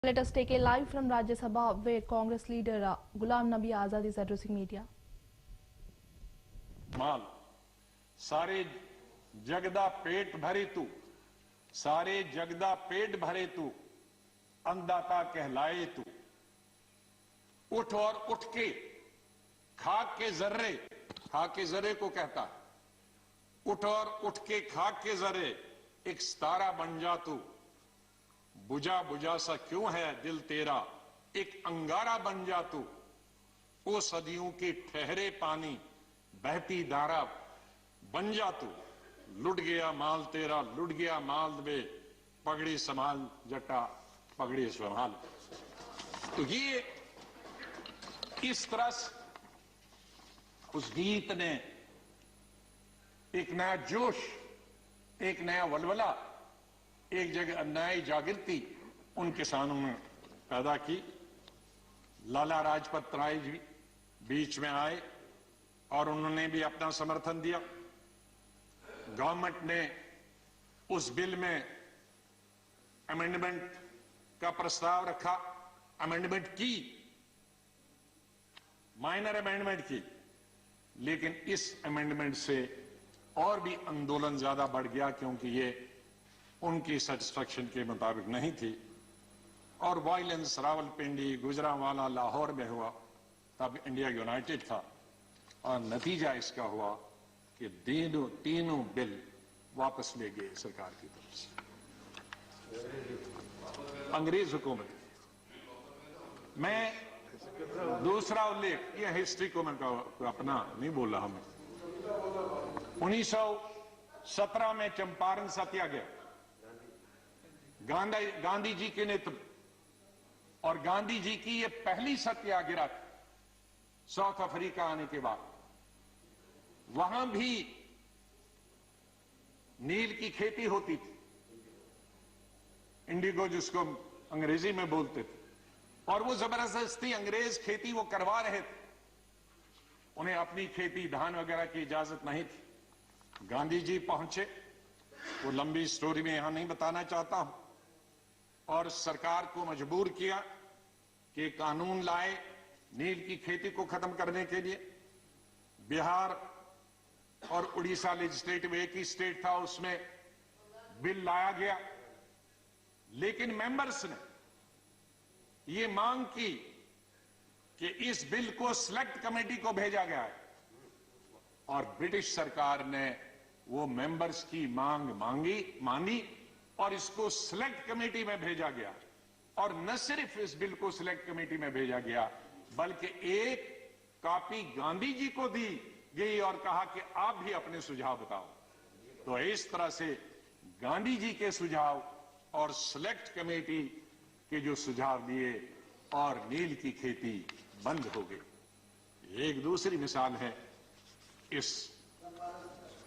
Let us take a live from Rajya Sabha where Congress leader Ghulam Nabi Azad is addressing media. माल सारे जगदा पेट भरे तू, सारे जगदा पेट भरे तू, अन्नदाता कहलाए तू। उठ और उठ के खाक के जर्रे को कहता है। उठ और उठ के खाक के जर्रे एक सितारा बन जा तू। बुझा बुझा सा क्यों है दिल तेरा, एक अंगारा बन जा तू। ओ सदियों के ठहरे पानी बहती धारा बन जा तू। लुट गया माल तेरा, लुट गया माल में, पगड़ी संभाल जटा पगड़ी संभाल। तो ये इस तरह से उस गीत ने एक नया जोश, एक नया वलवला, एक जगह नई जागृति उन किसानों में पैदा की। लाला लाजपत राय जी बीच में आए और उन्होंने भी अपना समर्थन दिया। गवर्नमेंट ने उस बिल में अमेंडमेंट का प्रस्ताव रखा, अमेंडमेंट की, माइनर अमेंडमेंट की, लेकिन इस अमेंडमेंट से और भी आंदोलन ज्यादा बढ़ गया क्योंकि ये उनकी सेटिस्फैक्शन के मुताबिक नहीं थी। और वायलेंस रावलपिंडी, गुजरांवाला, लाहौर में हुआ। तब इंडिया यूनाइटेड था और नतीजा इसका हुआ कि तीनों बिल वापस ले गए सरकार की तरफ से। अंग्रेज हुकूमत। मैं दूसरा उल्लेख, यह हिस्ट्री को मैं अपना नहीं बोल रहा मैं। 1917 में चंपारण सत्याग्रह, गांधी जी के नेतृत्व, और गांधी जी की यह पहली सत्याग्रह साउथ अफ्रीका आने के बाद। वहां भी नील की खेती होती थी, इंडिगो जिसको अंग्रेजी में बोलते थे, और वो जबरदस्ती अंग्रेज खेती वो करवा रहे थे। उन्हें अपनी खेती धान वगैरह की इजाजत नहीं थी। गांधी जी पहुंचे, वो लंबी स्टोरी में यहां नहीं बताना चाहता हूं, और सरकार को मजबूर किया कि कानून लाए नील की खेती को खत्म करने के लिए। बिहार और उड़ीसा लेजिस्लेटिव एक ही स्टेट था, उसमें बिल लाया गया, लेकिन मेंबर्स ने ये मांग की कि इस बिल को सिलेक्ट कमेटी को भेजा गया है, और ब्रिटिश सरकार ने वो मेंबर्स की मांग मानी और इसको सिलेक्ट कमेटी में भेजा गया। और न सिर्फ इस बिल को सिलेक्ट कमेटी में भेजा गया, बल्कि एक कॉपी गांधी जी को दी गई और कहा कि आप भी अपने सुझाव बताओ। तो इस तरह से गांधी जी के सुझाव और सिलेक्ट कमेटी के जो सुझाव दिए, और नील की खेती बंद हो गई। एक दूसरी मिसाल है इस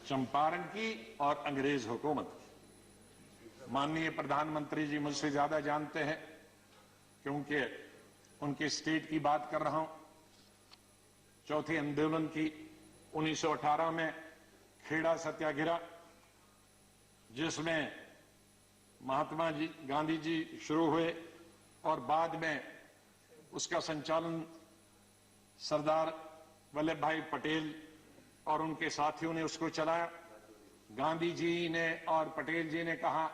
चंपारण की और अंग्रेज हुकूमत की। माननीय प्रधानमंत्री जी मुझसे ज्यादा जानते हैं क्योंकि उनके स्टेट की बात कर रहा हूं। चौथे आंदोलन की 1918 में खेड़ा सत्याग्रह, जिसमें महात्मा जी गांधी जी शुरू हुए और बाद में उसका संचालन सरदार वल्लभ भाई पटेल और उनके साथियों ने उसको चलाया। गांधी जी ने और पटेल जी ने कहा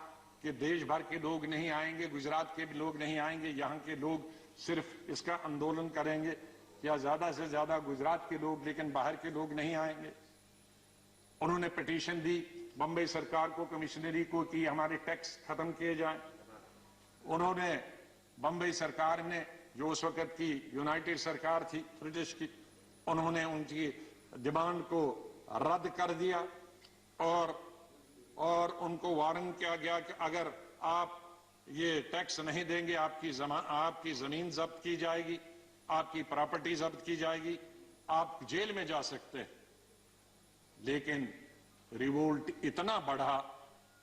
कि देश भर के लोग नहीं आएंगे, गुजरात के भी लोग नहीं आएंगे, यहां के लोग सिर्फ इसका आंदोलन करेंगे, या ज्यादा से ज्यादा गुजरात के लोग, लेकिन बाहर के लोग नहीं आएंगे। उन्होंने पिटीशन दी बंबई सरकार को, कमिश्नरी को, कि हमारे टैक्स खत्म किए जाएं। उन्होंने बंबई सरकार ने, जो उस वक्त की यूनाइटेड सरकार थी ब्रिटिश की, उन्होंने उनकी डिमांड को रद्द कर दिया और उनको वार्न किया गया कि अगर आप ये टैक्स नहीं देंगे, आपकी जमीन जब्त की जाएगी, आपकी प्रॉपर्टी जब्त की जाएगी, आप जेल में जा सकते हैं। लेकिन रिवोल्ट इतना बढ़ा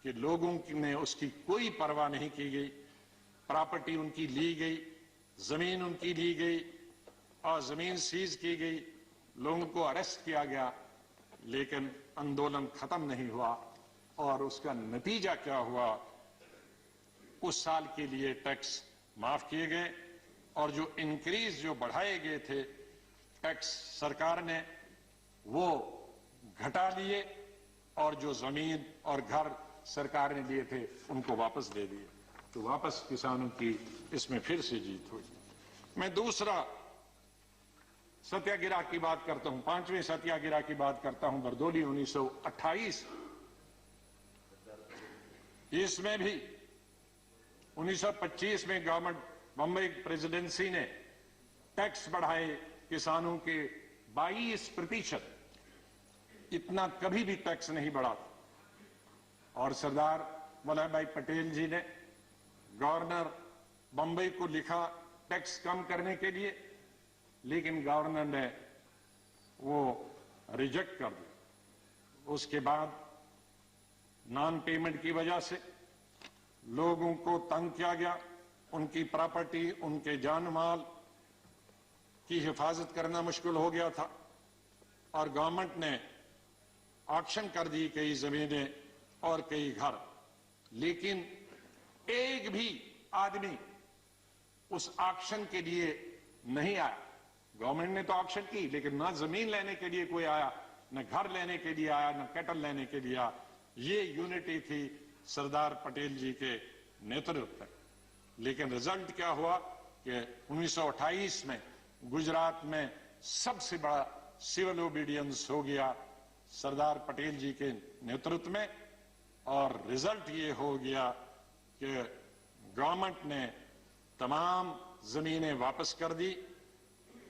कि लोगों ने उसकी कोई परवाह नहीं की गई। प्रॉपर्टी उनकी ली गई, जमीन उनकी ली गई, और जमीन सीज की गई, लोगों को अरेस्ट किया गया, लेकिन आंदोलन खत्म नहीं हुआ। और उसका नतीजा क्या हुआ? उस साल के लिए टैक्स माफ किए गए और जो इंक्रीज जो बढ़ाए गए थे टैक्स सरकार ने वो घटा लिए और जो जमीन और घर सरकार ने लिए थे उनको वापस दे दिए। तो वापस किसानों की इसमें फिर से जीत हुई। मैं दूसरा सत्याग्रह की बात करता हूं, 5वें सत्याग्रह की बात करता हूं, बरदोली 1928। इसमें भी 1925 में गवर्नमेंट बंबई प्रेसिडेंसी ने टैक्स बढ़ाए किसानों के 22%। इतना कभी भी टैक्स नहीं बढ़ा। और सरदार वल्लभ भाई पटेल जी ने गवर्नर बंबई को लिखा टैक्स कम करने के लिए, लेकिन गवर्नर ने वो रिजेक्ट कर दिया। उसके बाद नॉन पेमेंट की वजह से लोगों को तंग किया गया, उनकी प्रॉपर्टी, उनके जान माल की हिफाजत करना मुश्किल हो गया था और गवर्नमेंट ने ऑक्शन कर दी कई जमीनें और कई घर। लेकिन एक भी आदमी उस ऑक्शन के लिए नहीं आया। गवर्नमेंट ने तो ऑक्शन की, लेकिन ना जमीन लेने के लिए कोई आया, न घर लेने के लिए आया, न कैटल लेने के लिए आया। ये यूनिटी थी सरदार पटेल जी के नेतृत्व में। लेकिन रिजल्ट क्या हुआ कि 1928 में गुजरात में सबसे बड़ा सिविल ओबीडियंस हो गया सरदार पटेल जी के नेतृत्व में, और रिजल्ट ये हो गया कि गवर्नमेंट ने तमाम जमीनें वापस कर दी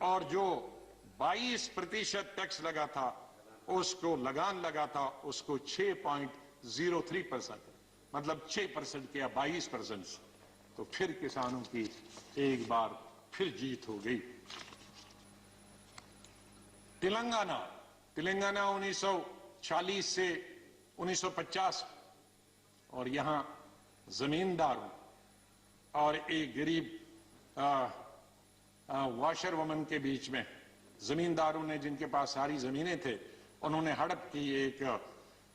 और जो 22% टैक्स लगा था, उसको लगान लगा था, उसको 6.03%, मतलब 6% किया 22% से। तो फिर किसानों की एक बार फिर जीत हो गई। तेलंगाना 1940 से 1950, और यहां जमींदारों और एक गरीब वॉशर वुमन के बीच में, जमींदारों ने जिनके पास सारी जमीनें थे, उन्होंने हड़प की एक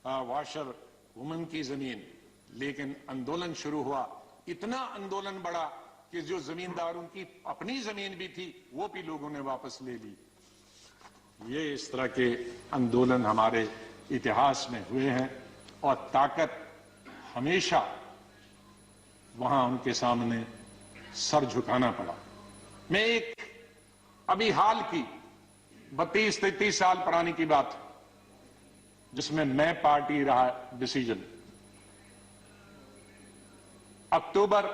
वॉशर वुमन की जमीन। लेकिन आंदोलन शुरू हुआ, इतना आंदोलन बढ़ा कि जो जमींदारों की अपनी जमीन भी थी वो भी लोगों ने वापस ले ली। ये इस तरह के आंदोलन हमारे इतिहास में हुए हैं और ताकत हमेशा वहां उनके सामने सर झुकाना पड़ा। मैं एक अभी हाल की 32-33 साल पुरानी की बात, जिसमें मैं पार्टी रहा डिसीजन, अक्टूबर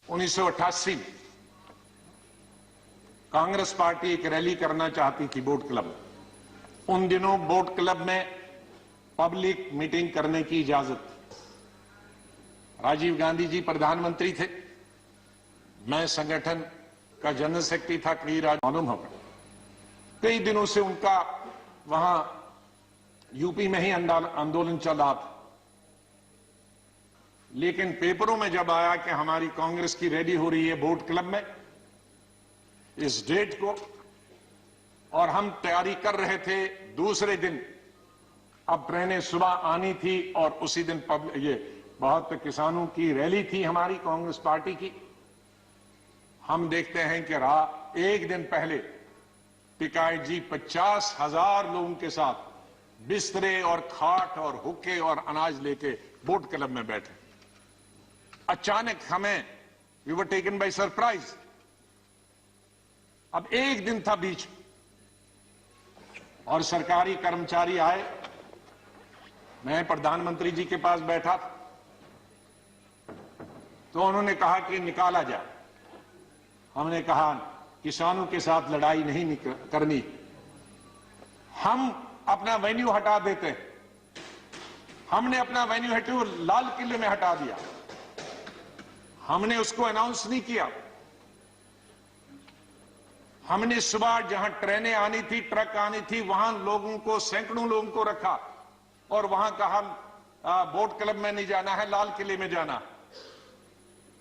1988 में कांग्रेस पार्टी एक रैली करना चाहती थी बोट क्लब में। उन दिनों बोट क्लब में पब्लिक मीटिंग करने की इजाजत, राजीव गांधी जी प्रधानमंत्री थे, मैं संगठन का जनरल सेक्रेटरी था, कई मालूम होगा। कई दिनों से उनका वहां यूपी में ही आंदोलन चल रहा था। लेकिन पेपरों में जब आया कि हमारी कांग्रेस की रैली हो रही है बोट क्लब में इस डेट को, और हम तैयारी कर रहे थे दूसरे दिन, अब ट्रेनें सुबह आनी थी और उसी दिन ये बहुत किसानों की रैली थी हमारी कांग्रेस पार्टी की। हम देखते हैं कि एक दिन पहले टिकायत जी 50,000 लोगों के साथ बिस्तरे और खाट और हुक्के और अनाज लेके बोट क्लब में बैठे। अचानक हमें we were taken by surprise. अब एक दिन था बीच और सरकारी कर्मचारी आए, मैं प्रधानमंत्री जी के पास बैठा था, तो उन्होंने कहा कि निकाला जाए। हमने कहा किसानों के साथ लड़ाई नहीं करनी, हम अपना वेन्यू हटा देते हैं। हमने अपना वेन्यू हटू लाल किले में हटा दिया, हमने उसको अनाउंस नहीं किया। हमने सुबह जहां ट्रेनें आनी थी, ट्रक आनी थी, वहां लोगों को, सैकड़ों लोगों को रखा और वहां कहा बोट क्लब में नहीं जाना है, लाल किले में जाना।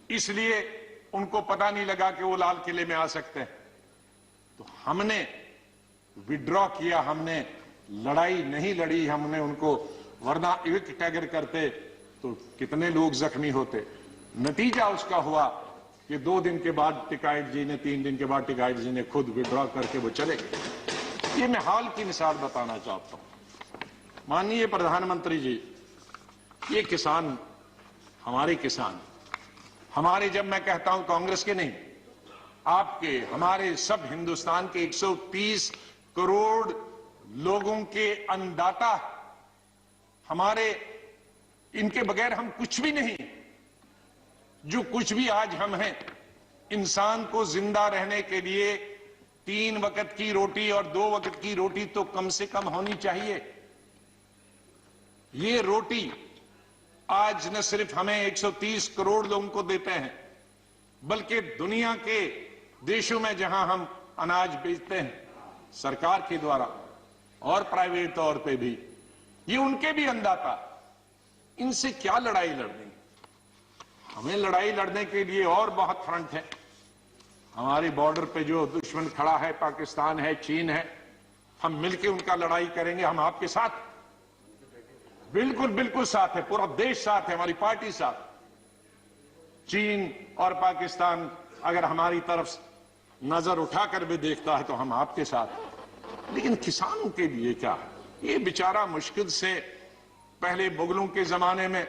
इसलिए उनको पता नहीं लगा कि वो लाल किले में आ सकते हैं। तो हमने विड्रॉ किया, हमने लड़ाई नहीं लड़ी हमने उनको, वरना एक टैगर करते तो कितने लोग जख्मी होते। नतीजा उसका हुआ कि 2 दिन के बाद टिकाइट जी ने, 3 दिन के बाद टिकाइट जी ने खुद विड्रॉ करके वो चले गए। ये मैं हाल की मिसाल बताना चाहता हूं। माननीय प्रधानमंत्री जी, ये किसान, हमारे किसान, हमारे, जब मैं कहता हूं कांग्रेस के नहीं, आपके, हमारे, सब हिंदुस्तान के 130 करोड़ लोगों के अन्नदाता, हमारे, इनके बगैर हम कुछ भी नहीं। जो कुछ भी आज हम हैं, इंसान को जिंदा रहने के लिए 3 वक्त की रोटी और 2 वक्त की रोटी तो कम से कम होनी चाहिए। ये रोटी आज न सिर्फ हमें 130 करोड़ लोगों को देते हैं, बल्कि दुनिया के देशों में जहां हम अनाज बेचते हैं सरकार के द्वारा और प्राइवेट तौर पे भी, ये उनके भी अन्नदाता। इनसे क्या लड़ाई लड़नी? हमें लड़ाई लड़ने के लिए और बहुत फ्रंट है। हमारे बॉर्डर पे जो दुश्मन खड़ा है, पाकिस्तान है, चीन है, हम मिलकर उनका लड़ाई करेंगे। हम आपके साथ, बिल्कुल बिल्कुल साथ है, पूरा देश साथ है, हमारी पार्टी साथ। चीन और पाकिस्तान अगर हमारी तरफ नजर उठाकर भी देखता है तो हम आपके साथ। लेकिन किसानों के लिए क्या है? ये बेचारा मुश्किल से पहले मुगलों के जमाने में,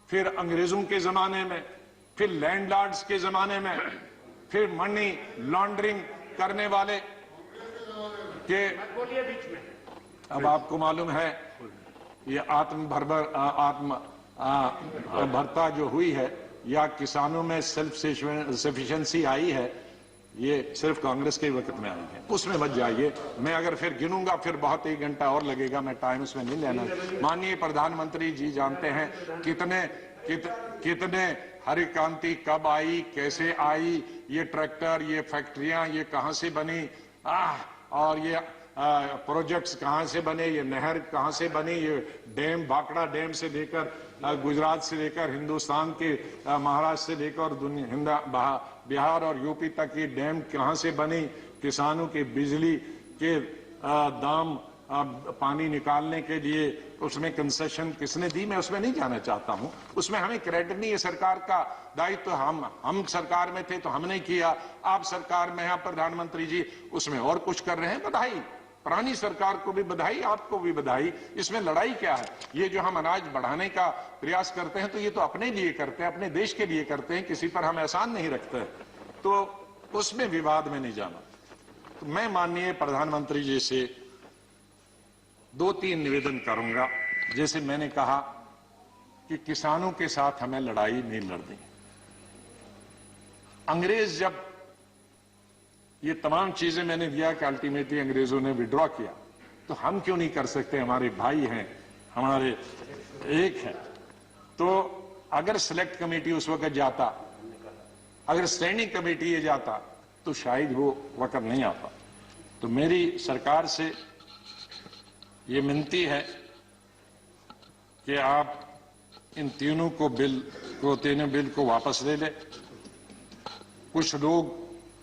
फिर अंग्रेजों के जमाने में, फिर लैंडलॉर्ड्स के जमाने में, फिर मनी लॉन्ड्रिंग करने वाले के, अब आपको मालूम है ये आत्मभरता जो हुई है या किसानों में सेल्फ सफिशिएंसी आई है, ये सिर्फ कांग्रेस के वक्त में आई है। उसमें मत जाइए, मैं अगर फिर गिनूंगा फिर बहुत 1 घंटा और लगेगा, मैं टाइम उसमें नहीं लेना। माननीय प्रधानमंत्री जी जानते हैं कितने हरी क्रांति कब आई, कैसे आई, ये ट्रैक्टर, ये फैक्ट्रियां, ये कहां से बनी, और ये प्रोजेक्ट्स कहां से बने, ये नहर कहां से बनी, ये डैम, भाखड़ा डैम से लेकर गुजरात से लेकर हिंदुस्तान के महाराष्ट्र से लेकर बिहार और यूपी तक ये डैम कहां से बनी, किसानों के बिजली के दाम, पानी निकालने के लिए उसमें कंसेशन किसने दी, मैं उसमें नहीं जाना चाहता हूं। उसमें हमें क्रेडिट नहीं है, सरकार का दायित्व। हम सरकार में थे तो हमने किया, आप सरकार में हैं प्रधानमंत्री जी, उसमें और कुछ कर रहे हैं, बधाई। पुरानी सरकार को भी बधाई, आपको भी बधाई। इसमें लड़ाई क्या है? ये जो हम अनाज बढ़ाने का प्रयास करते हैं तो ये तो अपने लिए करते हैं, अपने देश के लिए करते हैं, किसी पर हम एहसान नहीं रखते, तो उसमें विवाद में नहीं जाना। तो मैं माननीय प्रधानमंत्री जी से 2-3 निवेदन करूंगा। जैसे मैंने कहा कि किसानों के साथ हमें लड़ाई नहीं लड़नी। अंग्रेज जब ये तमाम चीजें मैंने दिया कि अल्टीमेटली अंग्रेजों ने विड्रॉ किया, तो हम क्यों नहीं कर सकते? हमारे भाई हैं, हमारे एक हैं। तो अगर सिलेक्ट कमेटी उस वक्त जाता, अगर स्टैंडिंग कमेटी ये जाता, तो शायद वो वक्त नहीं आता। तो मेरी सरकार से ये विनती है कि आप इन तीनों बिल को वापस ले ले। कुछ लोग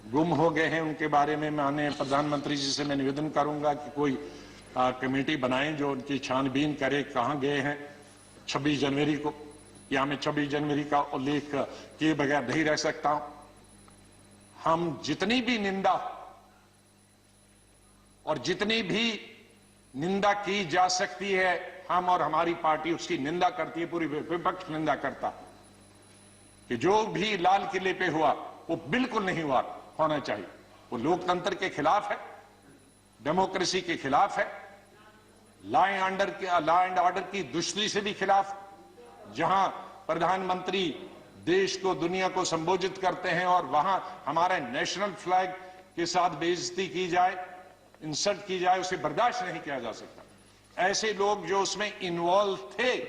गुम हो गए हैं, उनके बारे में माननीय प्रधानमंत्री जी से मैं निवेदन करूंगा कि कोई कमेटी बनाएं जो उनकी छानबीन करे, कहां गए हैं 26 जनवरी को। या मैं 26 जनवरी का उल्लेख किए बगैर नहीं रह सकता हूं। हम जितनी भी निंदा और जितनी भी निंदा की जा सकती है, हम और हमारी पार्टी उसकी निंदा करती है, पूरी विपक्ष निंदा करता कि जो भी लाल किले पे हुआ वो बिल्कुल नहीं होना चाहिए। वो लोकतंत्र के खिलाफ है, डेमोक्रेसी के खिलाफ है, लॉ एंड ऑर्डर की दुश्मनी से भी खिलाफ। जहां प्रधानमंत्री देश को, दुनिया को संबोधित करते हैं और वहां हमारे नेशनल फ्लैग के साथ बेइज्जती की जाए, इंसल्ट की जाए, उसे बर्दाश्त नहीं किया जा सकता। ऐसे लोग जो उसमें इन्वॉल्व थे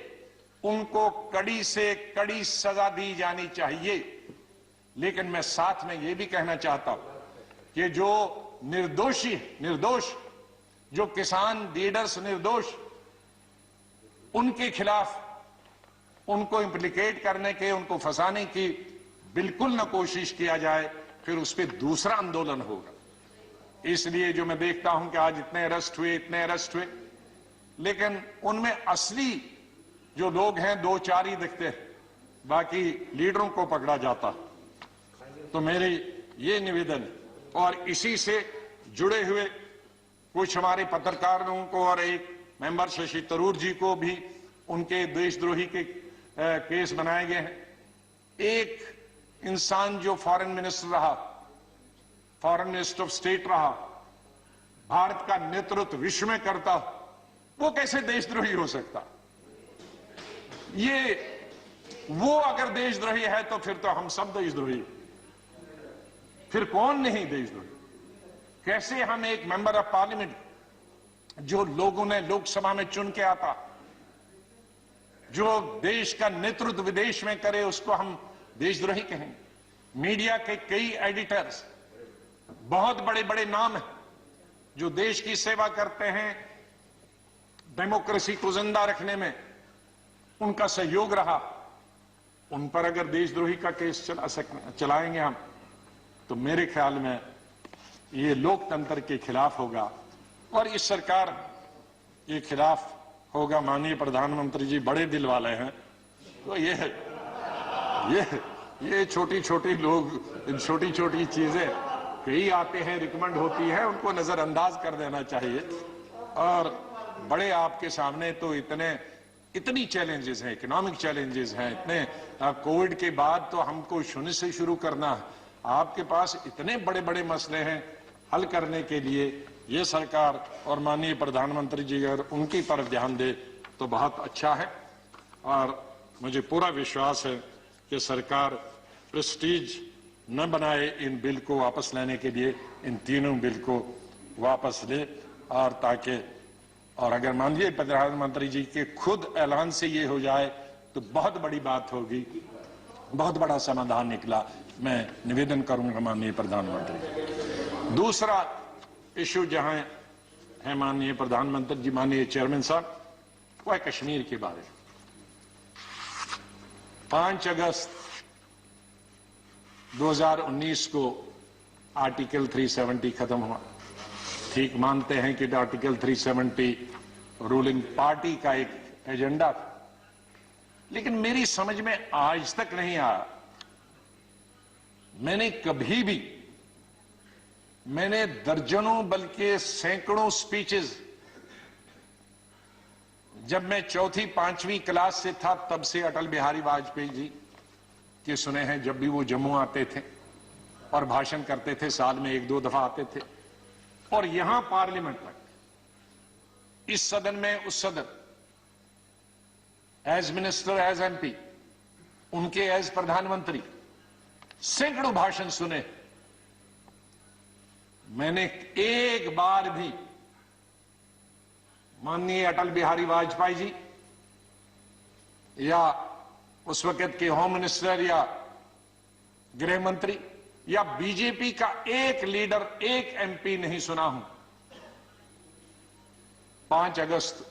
उनको कड़ी से कड़ी सजा दी जानी चाहिए। लेकिन मैं साथ में यह भी कहना चाहता हूं कि जो निर्दोष जो किसान लीडर्स निर्दोष, उनके खिलाफ उनको इंप्लीकेट करने के, उनको फंसाने की बिल्कुल न कोशिश किया जाए, फिर उस पर दूसरा आंदोलन होगा। इसलिए जो मैं देखता हूं कि आज इतने अरेस्ट हुए, लेकिन उनमें असली जो लोग हैं 2-4 ही दिखते हैं, बाकी लीडरों को पकड़ा जाता। तो मेरे ये निवेदन और इसी से जुड़े हुए कुछ हमारे पत्रकारों को और एक मेंबर शशि तरूर जी को भी उनके देशद्रोही के केस बनाए गए हैं। एक इंसान जो फॉरेन मिनिस्टर रहा, फॉरेन मिनिस्टर ऑफ स्टेट रहा, भारत का नेतृत्व विश्व में करता, वो कैसे देशद्रोही हो सकता? वो अगर देशद्रोही है तो फिर तो हम सब देशद्रोही, फिर कौन नहीं देशद्रोही? कैसे हम एक मेंबर ऑफ पार्लियामेंट जो लोगों ने लोकसभा में चुन के आता, जो देश का नेतृत्व विदेश में करे, उसको हम देशद्रोही कहेंगे? मीडिया के कई एडिटर्स, बहुत बड़े बड़े नाम हैं जो देश की सेवा करते हैं, डेमोक्रेसी को जिंदा रखने में उनका सहयोग रहा, उन पर अगर देशद्रोही का केस चलाएंगे हम, तो मेरे ख्याल में ये लोकतंत्र के खिलाफ होगा और इस सरकार के खिलाफ होगा। माननीय प्रधानमंत्री जी बड़े दिल वाले हैं, तो ये छोटी छोटी लोग, छोटी छोटी चीजें कई आते हैं, रिकमेंड होती है, उनको नजरअंदाज कर देना चाहिए। और बड़े आपके सामने तो इतनी चैलेंजेस हैं, इकोनॉमिक चैलेंजेस हैं, इतने कोविड के बाद तो हमको शून्य से शुरू करना है। आपके पास इतने बड़े बड़े मसले हैं हल करने के लिए। ये सरकार और माननीय प्रधानमंत्री जी अगर उनकी तरफ ध्यान दे तो बहुत अच्छा है। और मुझे पूरा विश्वास है कि सरकार प्रेस्टीज न बनाए इन बिल को वापस लेने के लिए, इन तीनों बिल को वापस ले, और ताकि और अगर माननीय प्रधानमंत्री जी के खुद ऐलान से ये हो जाए तो बहुत बड़ी बात होगी, बहुत बड़ा समाधान निकला। मैं निवेदन करूंगा माननीय प्रधानमंत्री। दूसरा इशू जहां है माननीय प्रधानमंत्री जी, माननीय चेयरमैन साहब, वो है कश्मीर के बारे में। 5 अगस्त 2019 को आर्टिकल 370 खत्म हुआ। ठीक मानते हैं कि आर्टिकल 370 रूलिंग पार्टी का एक एजेंडा था, लेकिन मेरी समझ में आज तक नहीं आया। मैंने दर्जनों बल्कि सैकड़ों स्पीचेस जब मैं 4वीं 5वीं क्लास से था तब से अटल बिहारी वाजपेयी जी के सुने हैं। जब भी वो जम्मू आते थे और भाषण करते थे, साल में 1-2 दफा आते थे, और यहां पार्लियामेंट तक, इस सदन में उस सदन, एज मिनिस्टर, एज एमपी, उनके एज प्रधानमंत्री, सैकड़ों भाषण सुने। मैंने एक बार भी माननीय अटल बिहारी वाजपेयी जी या उस वक्त के होम मिनिस्टर या गृह मंत्री या बीजेपी का एक लीडर, एक एमपी नहीं सुना हूं 5 अगस्त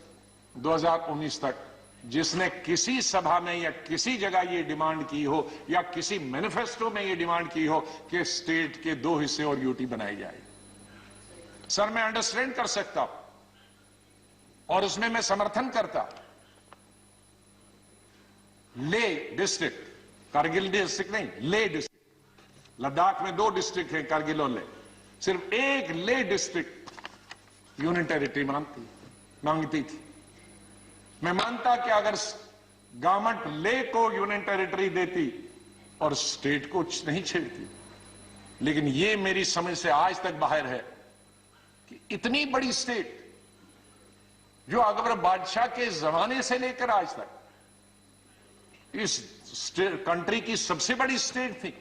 2019 तक जिसने किसी सभा में या किसी जगह ये डिमांड की हो या किसी मैनिफेस्टो में ये डिमांड की हो कि स्टेट के 2 हिस्से और यूटी बनाई जाए। सर, मैं अंडरस्टैंड कर सकता हूं और उसमें मैं समर्थन करता। ले डिस्ट्रिक्ट, कारगिल डिस्ट्रिक्ट नहीं, ले डिस्ट्रिक्ट, लद्दाख में 2 डिस्ट्रिक्ट हैं, कारगिल और ले, सिर्फ एक ले डिस्ट्रिक्ट यूनियन टेरिटरी मांगती थी। मैं मानता कि अगर गवर्नमेंट ले को यूनियन टेरिटरी देती और स्टेट को नहीं छेड़ती, लेकिन ये मेरी समझ से आज तक बाहर है कि इतनी बड़ी स्टेट जो अकबर बादशाह के जमाने से लेकर आज तक इस कंट्री की सबसे बड़ी स्टेट थी,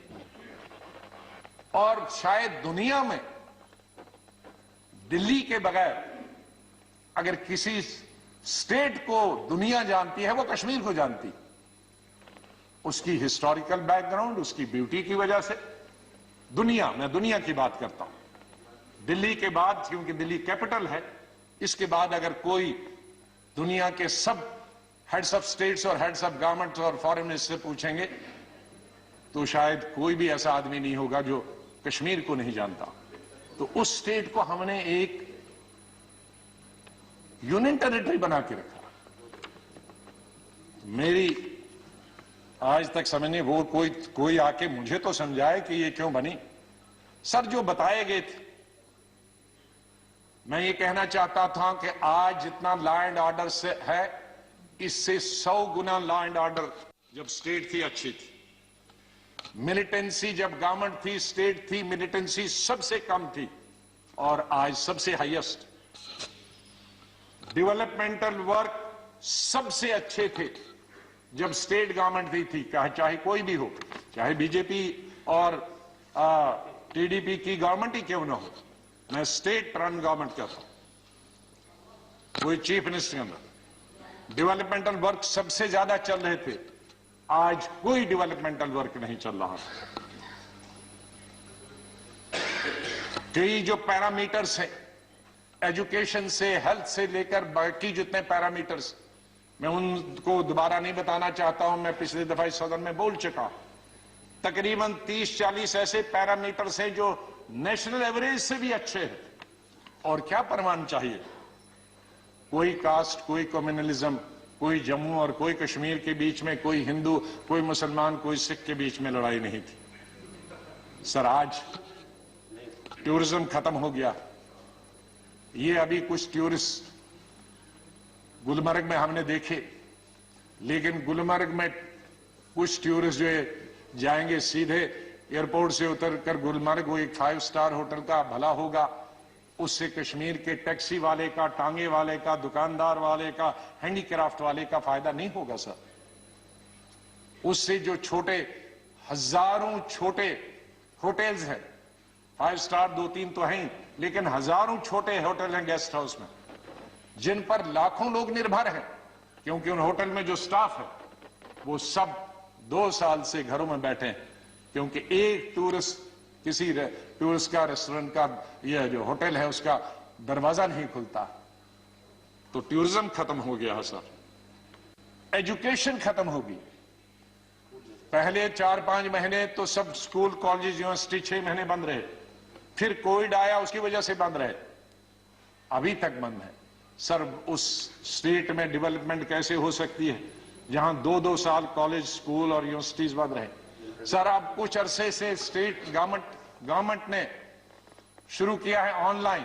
और शायद दुनिया में दिल्ली के बगैर अगर किसी स्टेट को दुनिया जानती है वो कश्मीर को जानती। उसकी हिस्टोरिकल बैकग्राउंड, उसकी ब्यूटी की वजह से दुनिया, मैं दुनिया की बात करता हूं, दिल्ली के बाद, क्योंकि दिल्ली कैपिटल है, इसके बाद अगर कोई दुनिया के सब हेड्स ऑफ स्टेट्स और हेड्स ऑफ गवर्नमेंट्स और फॉरेन मिनिस्टर पूछेंगे तो शायद कोई भी ऐसा आदमी नहीं होगा जो कश्मीर को नहीं जानता। तो उस स्टेट को हमने एक यूनियन टेरिटरी बना के रखा। मेरी आज तक समझ नहीं, वो कोई आके मुझे तो समझाए कि ये क्यों बनी। सर जो बताए गए थे, मैं ये कहना चाहता था कि आज जितना लॉ एंड ऑर्डर से है, इससे 100 गुना लॉ एंड ऑर्डर जब स्टेट थी अच्छी थी। मिलिटेंसी जब गवर्नमेंट थी, स्टेट थी, मिलिटेंसी सबसे कम थी और आज सबसे हाईएस्ट। डेवलपमेंटल वर्क सबसे अच्छे थे जब स्टेट गवर्नमेंट थी, चाहे कोई भी हो, चाहे बीजेपी और टीडीपी की गवर्नमेंट ही क्यों ना हो। मैं स्टेट रन गवर्नमेंट कहता हूं, कोई चीफ मिनिस्टर के अंदर डेवलपमेंटल वर्क सबसे ज्यादा चल रहे थे। आज कोई डेवलपमेंटल वर्क नहीं चल रहा। कई जो पैरामीटर्स हैं, एजुकेशन से, हेल्थ से लेकर बाकी जितने पैरामीटर्स, मैं उनको दोबारा नहीं बताना चाहता हूं, मैं पिछले दफा इस सदन में बोल चुका। तकरीबन 30-40 ऐसे पैरामीटर्स हैं जो नेशनल एवरेज से भी अच्छे हैं। और क्या प्रमाण चाहिए? कोई कास्ट, कोई कम्युनलिज्म, कोई जम्मू और कोई कश्मीर के बीच में, कोई हिंदू, कोई मुसलमान, कोई सिख के बीच में लड़ाई नहीं थी। सर आज टूरिज्म खत्म हो गया। ये अभी कुछ टूरिस्ट गुलमर्ग में हमने देखे, लेकिन गुलमर्ग में कुछ टूरिस्ट जो जाएंगे सीधे एयरपोर्ट से उतरकर गुलमर्ग, वो एक 5 स्टार होटल का भला होगा, उससे कश्मीर के टैक्सी वाले का, टांगे वाले का, दुकानदार वाले का, हैंडीक्राफ्ट वाले का फायदा नहीं होगा सर। उससे जो छोटे, हजारों छोटे होटल्स हैं, 5 स्टार 2-3 तो हैं, लेकिन हजारों छोटे होटल हैं गेस्ट हाउस में, जिन पर लाखों लोग निर्भर हैं, क्योंकि उन होटल में जो स्टाफ है वो सब 2 साल से घरों में बैठे हैं, क्योंकि एक टूरिस्ट, किसी टूरिस्ट का, रेस्टोरेंट का, यह जो होटल है उसका दरवाजा नहीं खुलता। तो टूरिज्म खत्म हो गया सर। एजुकेशन खत्म होगी। पहले 4-5 महीने तो सब स्कूल, कॉलेज, यूनिवर्सिटी 6 महीने बंद रहे, फिर कोविड आया, उसकी वजह से बंद रहे, अभी तक बंद है। सर उस स्टेट में डेवलपमेंट कैसे हो सकती है जहां 2-2 साल कॉलेज, स्कूल और यूनिवर्सिटीज बंद रहे? सर अब कुछ अरसे से स्टेट गवर्नमेंट ने शुरू किया है ऑनलाइन,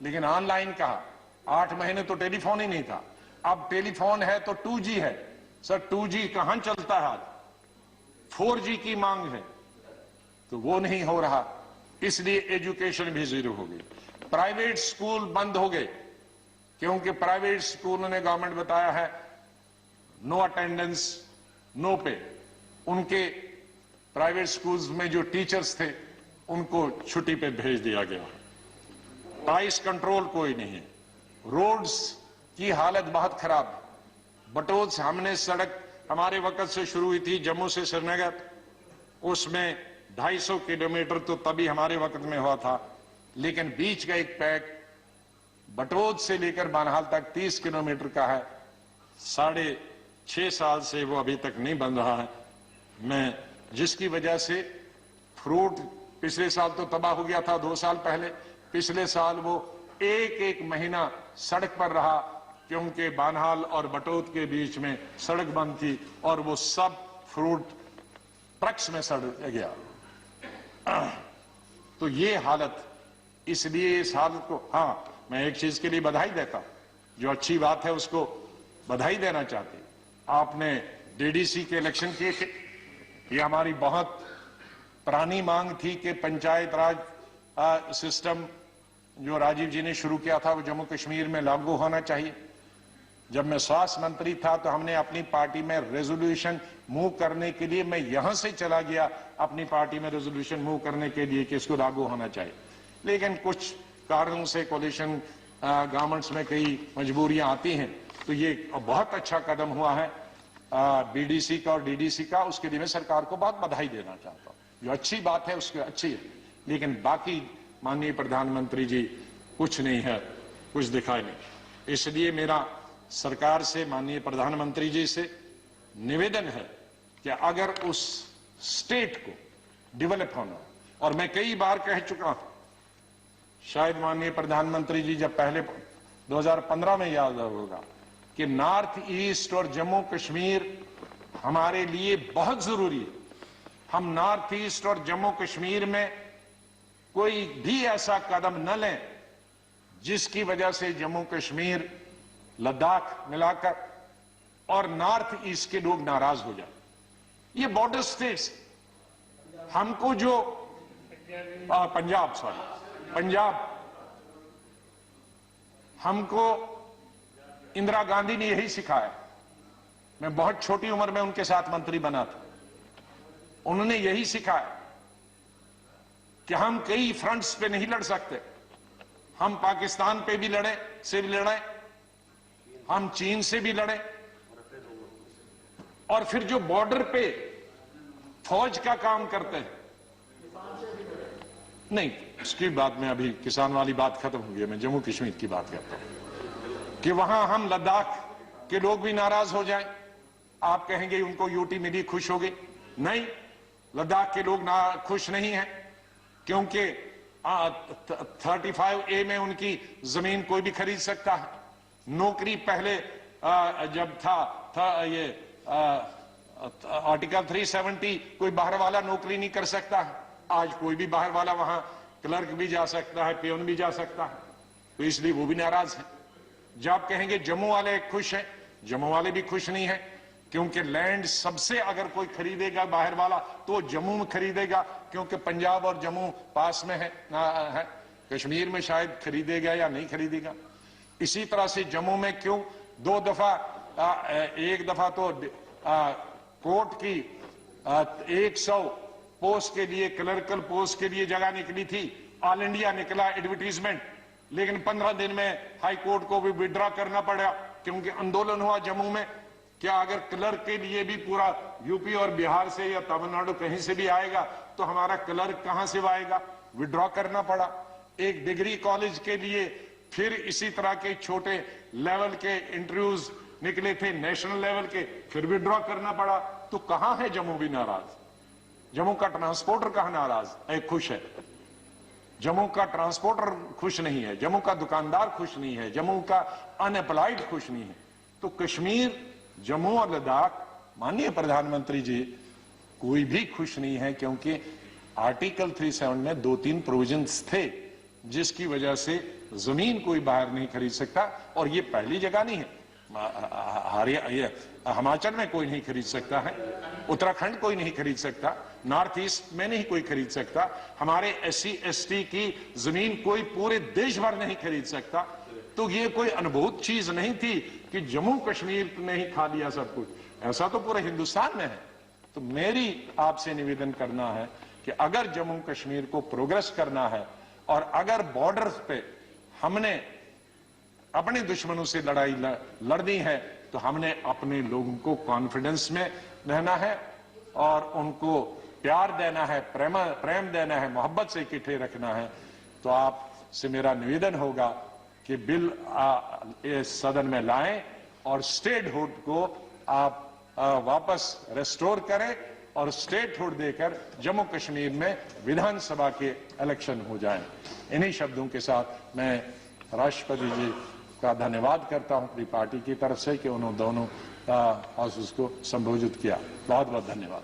लेकिन ऑनलाइन कहा, 8 महीने तो टेलीफोन ही नहीं था, अब टेलीफोन है तो 2G है। सर 2G कहां चलता है आज? 4G की मांग है, तो वो नहीं हो रहा, इसलिए एजुकेशन भी जीरो हो गई। प्राइवेट स्कूल बंद हो गए, क्योंकि प्राइवेट स्कूलों ने गवर्नमेंट बताया है नो अटेंडेंस, नो पे। उनके प्राइवेट स्कूल्स में जो टीचर्स थे उनको छुट्टी पे भेज दिया गया। प्राइस कंट्रोल कोई नहीं है। रोड्स की हालत बहुत खराब है। बटोद से हमने सड़क हमारे वक्त से शुरू हुई थी, जम्मू से श्रीनगर, उसमें 250 किलोमीटर तो तभी हमारे वक्त में हुआ था, लेकिन बीच का एक पैक बटोद से लेकर बानहाल तक 30 किलोमीटर का है, 6.5 साल से वो अभी तक नहीं बन रहा है। मैं जिसकी वजह से फ्रूट पिछले साल तो तबाह हो गया था, 2 साल पहले, पिछले साल वो एक महीना सड़क पर रहा, क्योंकि बानहाल और बटोद के बीच में सड़क बंद थी और वो सब फ्रूट ट्रक्स में सड़ गया। तो ये हालत, इसलिए इस हालत को, हाँ मैं एक चीज के लिए बधाई देता हूं, जो अच्छी बात है उसको बधाई देना चाहते। आपने डीडीसी के इलेक्शन किए थे, ये हमारी बहुत पुरानी मांग थी कि पंचायत राज सिस्टम जो राजीव जी ने शुरू किया था वो जम्मू कश्मीर में लागू होना चाहिए। जब मैं स्वास्थ्य मंत्री था तो हमने अपनी पार्टी में रेजोल्यूशन मूव करने के लिए, मैं यहां से चला गया अपनी पार्टी में रेजोल्यूशन मूव करने के लिए कि इसको लागू होना चाहिए, लेकिन कुछ कारणों से कोलिशन गवर्नमेंट्स में कई मजबूरियां आती हैं। तो ये बहुत अच्छा कदम हुआ है बीडीसी का और डीडीसी का, उसके लिए मैं सरकार को बहुत बधाई देना चाहता हूं। जो अच्छी बात है उसकी अच्छी है, लेकिन बाकी माननीय प्रधानमंत्री जी कुछ नहीं है, कुछ दिखाई नहीं। इसलिए मेरा सरकार से, माननीय प्रधानमंत्री जी से निवेदन है कि अगर उस स्टेट को डेवलप होना, और मैं कई बार कह चुका हूं, शायद माननीय प्रधानमंत्री जी जब पहले 2015 में याद होगा कि नॉर्थ ईस्ट और जम्मू कश्मीर हमारे लिए बहुत जरूरी है। हम नॉर्थ ईस्ट और जम्मू कश्मीर में कोई भी ऐसा कदम न लें जिसकी वजह से जम्मू कश्मीर, लद्दाख मिलाकर और नॉर्थ ईस्ट के लोग नाराज हो जाए। ये बॉर्डर स्टेट्स हमको जो पंजाब हमको इंदिरा गांधी ने यही सिखाया। मैं बहुत छोटी उम्र में उनके साथ मंत्री बना था। उन्होंने यही सिखाया कि हम कई फ्रंट्स पे नहीं लड़ सकते। हम पाकिस्तान पे भी लड़े, हम चीन से भी लड़े, और फिर जो बॉर्डर पे फौज का काम करते हैं, नहीं इसकी बात में अभी किसान वाली बात खत्म हो गई। मैं जम्मू कश्मीर की बात करता हूं कि वहां हम लद्दाख के लोग भी नाराज हो जाएं। आप कहेंगे उनको यूटी मिली, खुश हो गए। नहीं, लद्दाख के लोग खुश नहीं हैं, क्योंकि 35A में उनकी जमीन कोई भी खरीद सकता है। नौकरी पहले जब था ये आर्टिकल 370, कोई बाहर वाला नौकरी नहीं कर सकता है। आज कोई भी बाहर वाला वहां क्लर्क भी जा सकता है, पियोन भी जा सकता है, तो इसलिए वो भी नाराज है। जब आप कहेंगे जम्मू वाले खुश हैं, जम्मू वाले भी खुश नहीं है, क्योंकि लैंड सबसे अगर कोई खरीदेगा बाहर वाला तो जम्मू में खरीदेगा, क्योंकि पंजाब और जम्मू पास में है। कश्मीर में शायद खरीदेगा या नहीं खरीदेगा। इसी तरह से जम्मू में क्यों दो दफा, एक दफा तो कोर्ट की 100 पोस्ट के लिए, क्लर्कल पोस्ट के लिए जगह निकली थी, ऑल इंडिया निकला एडवर्टीजमेंट, लेकिन 15 दिन में हाई कोर्ट को भी विड्रॉ करना पड़ा, क्योंकि आंदोलन हुआ जम्मू में। क्या अगर क्लर्क के लिए भी पूरा यूपी और बिहार से या तमिलनाडु कहीं से भी आएगा तो हमारा क्लर्क कहां से आएगा? विड्रॉ करना पड़ा। एक डिग्री कॉलेज के लिए फिर इसी तरह के छोटे लेवल के इंटरव्यूज निकले थे, नेशनल लेवल के, फिर विड्रॉ करना पड़ा। तो कहां है जम्मू भी नाराज? जम्मू का ट्रांसपोर्टर कहां नाराज खुश है? जम्मू का ट्रांसपोर्टर खुश नहीं है, जम्मू का दुकानदार खुश नहीं है, जम्मू का अनएम्प्लॉयड खुश नहीं है। तो कश्मीर, जम्मू और लद्दाख, माननीय प्रधानमंत्री जी, कोई भी खुश नहीं है, क्योंकि आर्टिकल 37 में 2-3 प्रोविजंस थे जिसकी वजह से जमीन कोई बाहर नहीं खरीद सकता। और ये पहली जगह नहीं है, हिमाचल में कोई नहीं खरीद सकता है, उत्तराखंड कोई नहीं खरीद सकता, नॉर्थ ईस्ट में नहीं कोई खरीद सकता, हमारे SC ST की जमीन कोई पूरे देश भर नहीं खरीद सकता। तो ये कोई अनुभूत चीज नहीं थी कि जम्मू कश्मीर ने ही खा लिया सब कुछ, ऐसा तो पूरे हिंदुस्तान में है। तो मेरी आपसे निवेदन करना है कि अगर जम्मू कश्मीर को प्रोग्रेस करना है और अगर बॉर्डर्स पे हमने अपने दुश्मनों से लड़ाई लड़नी है, तो हमने अपने लोगों को कॉन्फिडेंस में रहना है और उनको प्यार देना है, प्रेम देना है, मोहब्बत से इकट्ठे रखना है। तो आपसे मेरा निवेदन होगा कि बिल इस सदन में लाएं और स्टेटहुड को आप वापस रेस्टोर करें और स्टेटहुड देकर जम्मू कश्मीर में विधानसभा के इलेक्शन हो जाएं। इन्हीं शब्दों के साथ मैं राष्ट्रपति जी का धन्यवाद करता हूं अपनी पार्टी की तरफ से कि उन्होंने दोनों हाउसेस को संबोधित किया। बहुत बहुत धन्यवाद।